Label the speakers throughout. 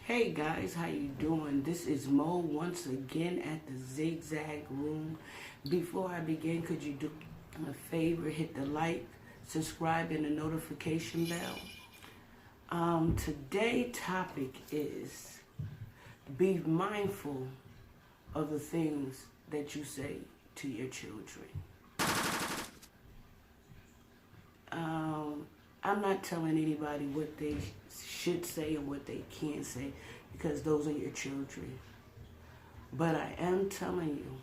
Speaker 1: Hey guys, how you doing? This is Mo once again at the Zigzag Room. Before I begin, could you do a favor, hit the like, subscribe, and the notification bell? Today's topic is be mindful of the things that you say to your children. I'm not telling anybody what they should say and what they can't say because those are your children. But I am telling you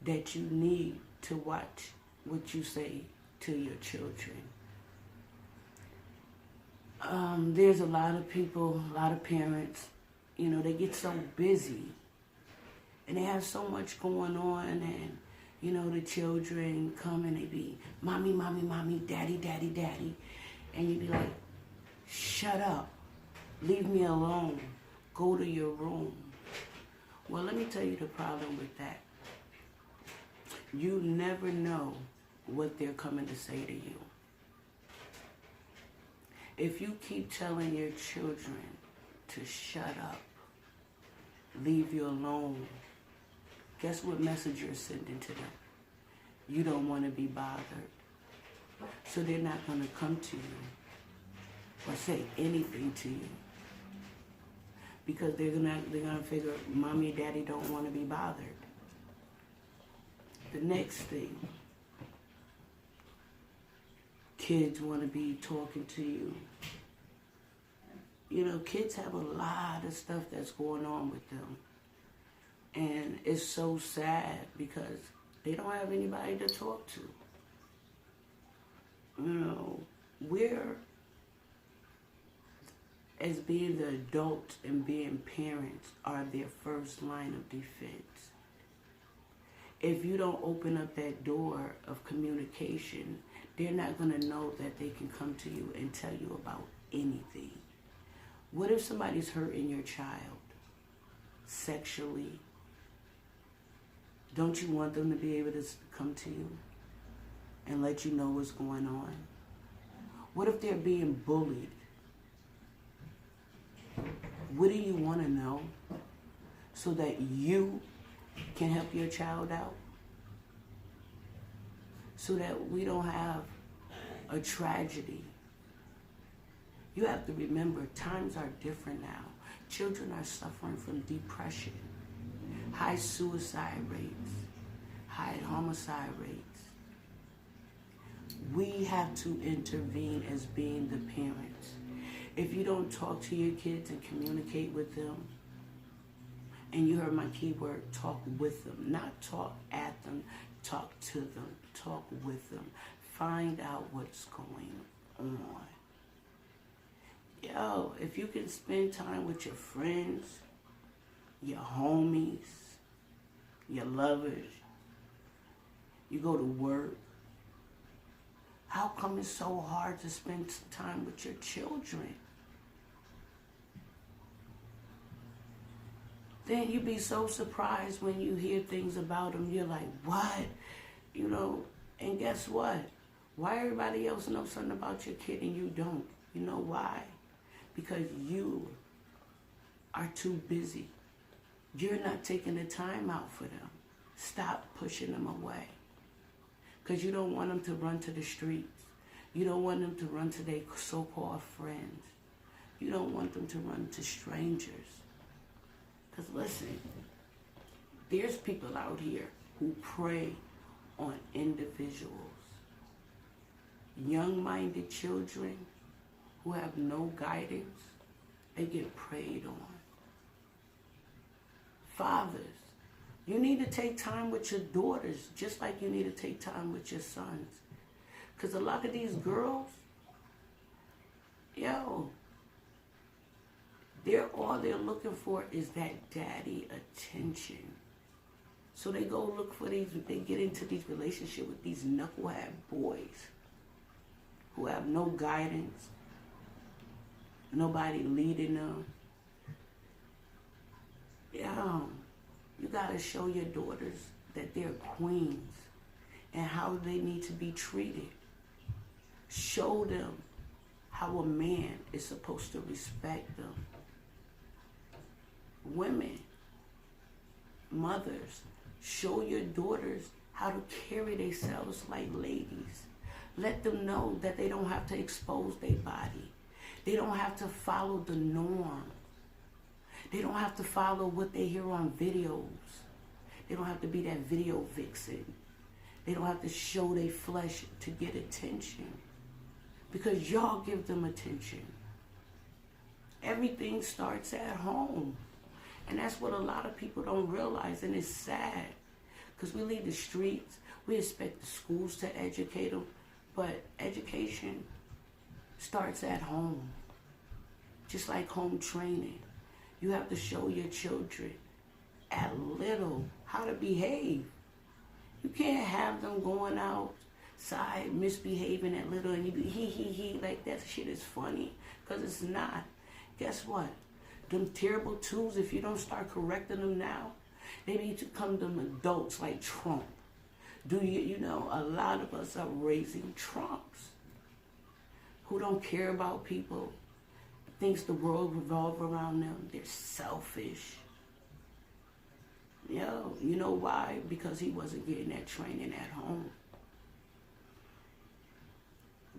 Speaker 1: that you need to watch what you say to your children. There's a lot of people, a lot of parents, they get so busy and they have so much going on, and the children come and they be, mommy, mommy, mommy, daddy, daddy, daddy. And you be like, shut up, leave me alone, go to your room. Well, let me tell you the problem with that. You never know what they're coming to say to you. If you keep telling your children to shut up, leave you alone, guess what message you're sending to them? You don't want to be bothered. So they're not going to come to you or say anything to you because they're gonna figure mommy and daddy don't want to be bothered. The next thing, kids want to be talking to you. Kids have a lot of stuff that's going on with them. And it's so sad because they don't have anybody to talk to. We're, as being the adults and being parents, are their first line of defense. If you don't open up that door of communication, they're not going to know that they can come to you and tell you about anything. What if somebody's hurting your child sexually? Don't you want them to be able to come to you and let you know what's going on? What if they're being bullied? What do you want to know so that you can help your child out? So that we don't have a tragedy. You have to remember, times are different now. Children are suffering from depression, high suicide rates, high homicide rates. We have to intervene as being the parents. If you don't talk to your kids and communicate with them, and you heard my keyword, talk with them, not talk at them, talk to them, talk with them. Find out what's going on. If you can spend time with your friends, your homies, your lovers, you go to work, how come it's so hard to spend time with your children? Then you be so surprised when you hear things about them. You're like, what? And guess what? Why everybody else knows something about your kid and you don't? You know why? Because you are too busy. You're not taking the time out for them. Stop pushing them away. Because you don't want them to run to the streets. You don't want them to run to their so-called friends. You don't want them to run to strangers. Because listen, there's people out here who prey on individuals. Young-minded children who have no guidance, they get preyed on. Fathers, you need to take time with your daughters just like you need to take time with your sons. Because a lot of these girls, all they're looking for is that daddy attention. So they go look for they get into these relationships with these knucklehead boys who have no guidance, nobody leading them. You gotta show your daughters that they're queens and how they need to be treated. Show them how a man is supposed to respect them. Women, mothers, show your daughters how to carry themselves like ladies. Let them know that they don't have to expose their body. They don't have to follow the norm. They don't have to follow what they hear on videos. They don't have to be that video vixen. They don't have to show their flesh to get attention. Because y'all give them attention. Everything starts at home. And that's what a lot of people don't realize, and it's sad. Because we leave the streets, we expect the schools to educate them, but education starts at home. Just like home training. You have to show your children at little how to behave. You can't have them going outside misbehaving at little and you be he like that shit is funny, because it's not. Guess what? Them terrible tools, if you don't start correcting them now, they need to come to them adults like Trump. You know, a lot of us are raising Trumps who don't care about people, thinks the world revolves around them. They're selfish. Yo, you know why? Because he wasn't getting that training at home.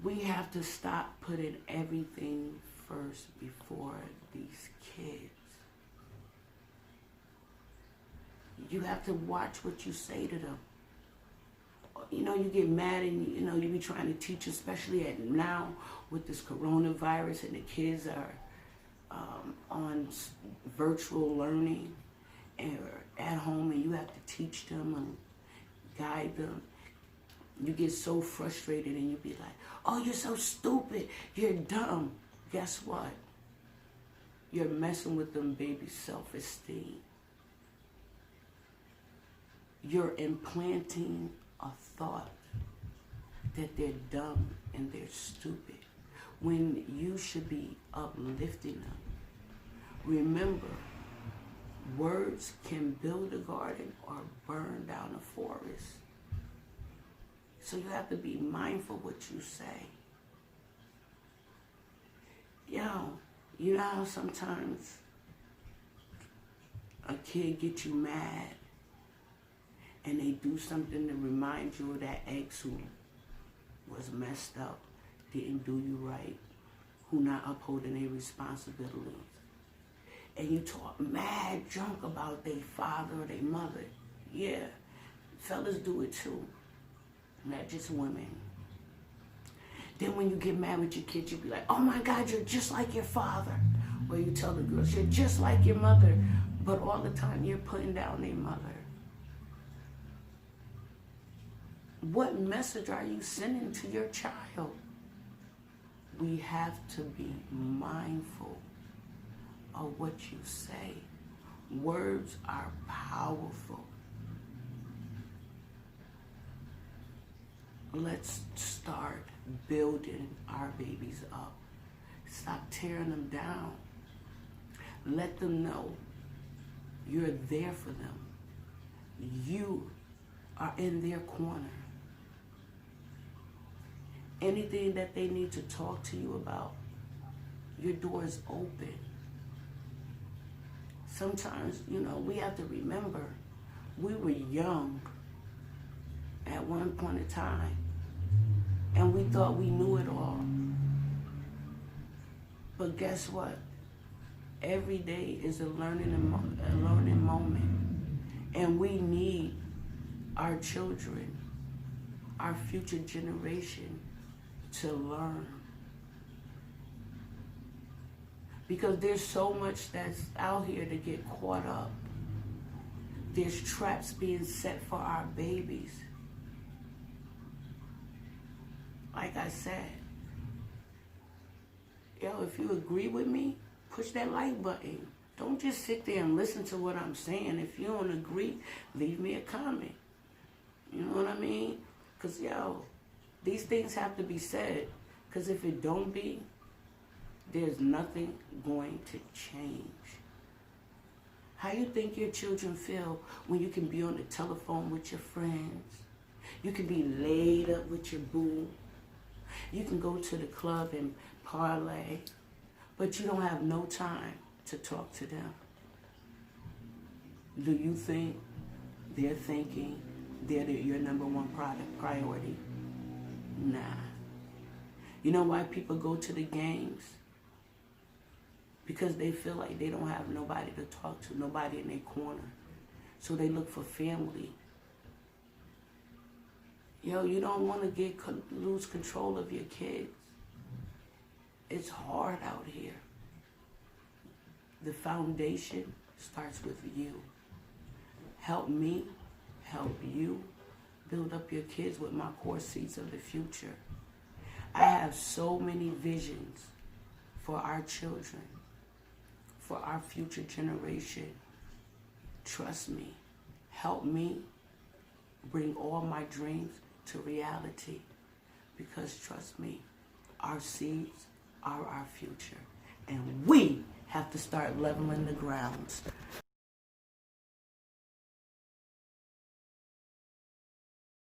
Speaker 1: We have to stop putting everything first before these kids. You have to watch what you say to them. You know, you get mad and, you know, you be trying to teach, especially at now with this coronavirus and the kids are on virtual learning and at home, and you have to teach them and guide them. You get so frustrated and you be like, oh, you're so stupid, you're dumb. Guess what? You're messing with them baby's self-esteem. You're implanting a thought that they're dumb and they're stupid when you should be uplifting them. Remember, words can build a garden or burn down a forest. So you have to be mindful what you say. Yo, you know how sometimes a kid gets you mad and they do something to remind you of that ex who was messed up, didn't do you right, who not upholding their responsibilities. And you talk mad junk about their father or their mother. Yeah, fellas do it too, not just women. Then when you get mad with your kids, you be like, oh my God, you're just like your father. Or you tell the girls, you're just like your mother. But all the time you're putting down their mother. What message are you sending to your child? We have to be mindful of what you say. Words are powerful. Let's start building our babies up. Stop tearing them down. Let them know you're there for them. You are in their corner. Anything that they need to talk to you about, your door is open. Sometimes, you know, we have to remember we were young at one point in time, and we thought we knew it all. But guess what? Every day is a learning moment, and we need our children, our future generation, to learn. Because there's so much that's out here to get caught up. There's traps being set for our babies. Like I said, yo, if you agree with me, push that like button. Don't just sit there and listen to what I'm saying. If you don't agree, leave me a comment. You know what I mean? Because, yo, these things have to be said. Because if it don't be, there's nothing going to change. How you think your children feel when you can be on the telephone with your friends? You can be laid up with your boo. You can go to the club and parlay, but you don't have no time to talk to them. Do you think they're thinking they're your number one priority? Nah. You know why people go to the games? Because they feel like they don't have nobody to talk to, nobody in their corner. So they look for family. Yo, you don't want to lose control of your kids. It's hard out here. The foundation starts with you. Help me, help you build up your kids with my core seeds of the future. I have so many visions for our children, for our future generation. Trust me. Help me bring all my dreams to reality. Because trust me, our seeds are our future. And we have to start leveling the grounds.